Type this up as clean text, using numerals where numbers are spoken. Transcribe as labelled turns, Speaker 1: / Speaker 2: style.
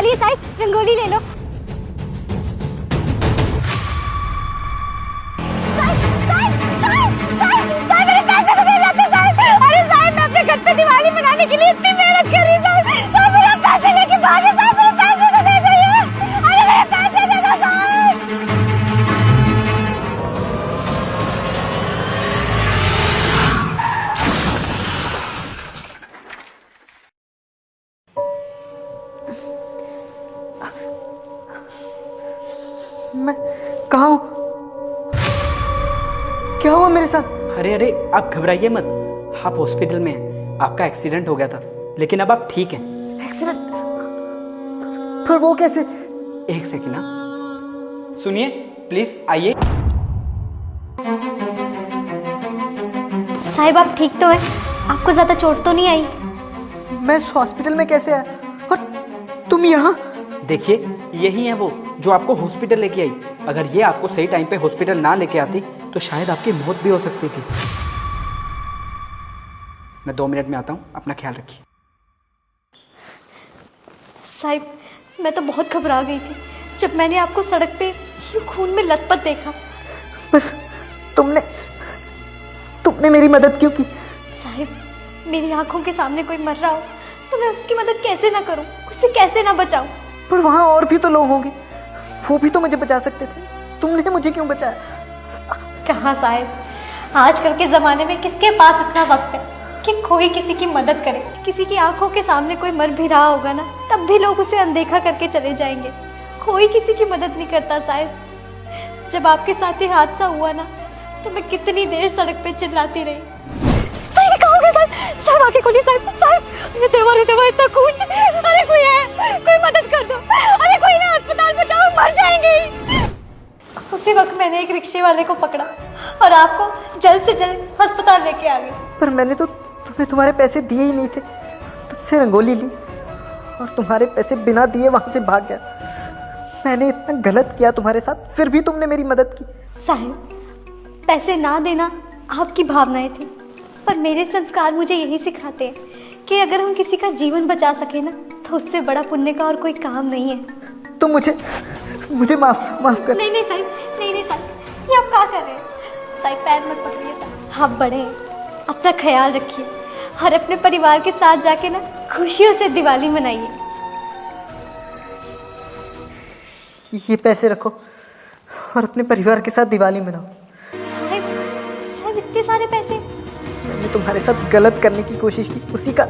Speaker 1: दिवाली है साहब, रंगोली ले लो। साहब मेरे पैसे तो दे जाते साहब। अरे साहब मैं अपने घर पे दिवाली मनाने के लिए इतनी मेहनत कर रही साहब। साहब मेरे पैसे लेके भागे साहब, मेरे पैसे तो दे जाइए। अरे मेरे पैसे दे दो साहब।
Speaker 2: मैं कहाँ हूँ? क्या हुआ मेरे साथ?
Speaker 3: अरे अरे आप घबराइए मत, आप हॉस्पिटल में हैं। आपका एक्सीडेंट हो गया था लेकिन अब आप ठीक हैं।
Speaker 2: एक्सीडेंट? फिर वो कैसे?
Speaker 3: एक सेकंड ना, सुनिए प्लीज आइए।
Speaker 1: साहब आप ठीक तो है? आपको ज्यादा चोट तो नहीं आई?
Speaker 2: मैं इस हॉस्पिटल में कैसे आया और तुम यहाँ?
Speaker 3: देखिए यही है वो जो आपको हॉस्पिटल लेके आई। अगर ये आपको सही टाइम पे हॉस्पिटल ना लेके आती तो शायद आपकी मौत भी हो सकती थी। मैं 2 मिनट में आता हूँ, अपना ख्याल रखिए।
Speaker 1: साहब मैं तो बहुत घबरा गई थी जब मैंने आपको सड़क पे यूं खून में लथपथ देखा।
Speaker 2: बस तुमने मेरी मदद क्यों की?
Speaker 1: साहब मेरी आंखों के सामने कोई मर रहा हो तो मैं उसकी मदद कैसे ना करूं, उसे कैसे ना बचाऊं?
Speaker 2: पर वहाँ और भी तो लोग होंगे, वो भी तो मुझे बचा सकते थे। तुमने मुझे क्यों बचाया?
Speaker 1: कहाँ साहब, आजकल के ज़माने में किसके पास इतना वक्त है कि कोई किसी की मदद करे। किसी की आंखों के सामने कोई मर भी रहा होगा ना, तब भी लोग उसे अनदेखा करके चले जाएंगे। कोई किसी की मदद नहीं करता साहब। जब आपके साथ ये हादसा हुआ ना तो मैं कितनी देर सड़क पे चिल्लाती रही। साहब कहाँ हो गए साहब? साहब आके खोलिए साहब। साहब ये देवा इतना खून। अरे कोई है, कोई मदद कर दो। अरे कोई ना, अस्पताल में जाओ, मर जाएंगे। उसी वक्त मैंने एक रिक्शे वाले को पकड़ा और आपको जल्द से जल्द अस्पताल लेके आ गई।
Speaker 2: पर मैंने तो तुम्हें तुम्हारे पैसे दिए ही नहीं थे। तुमसे रंगोली ली और तुम्हारे पैसे बिना दिए वहां से भाग गया। मैंने इतना गलत किया तुम्हारे साथ, फिर भी तुमने मेरी मदद की।
Speaker 1: साहिब पैसे ना देना आपकी भावनाएं थी, पर मेरे संस्कार मुझे यही सिखाते हैं कि अगर हम किसी का जीवन बचा सके ना तो उससे बड़ा पुण्य का और कोई काम नहीं है।
Speaker 2: तो मुझे माफ कर।
Speaker 1: नहीं साहिब, नहीं साहिब, ये आप क्या कर रहे हैं? साहिब पैर मत पकड़िए साहिब। आप बड़े हैं, अपना ख्याल रखिए और अपने परिवार के साथ जाके ना खुशियों से दिवाली मनाइए।
Speaker 2: ये पैसे रखो और अपने परिवार के साथ दिवाली मनाओ।
Speaker 1: साहिब इतने सारे पैसे?
Speaker 2: मैंने तुम्हारे साथ गलत करने की कोशिश की, उसी का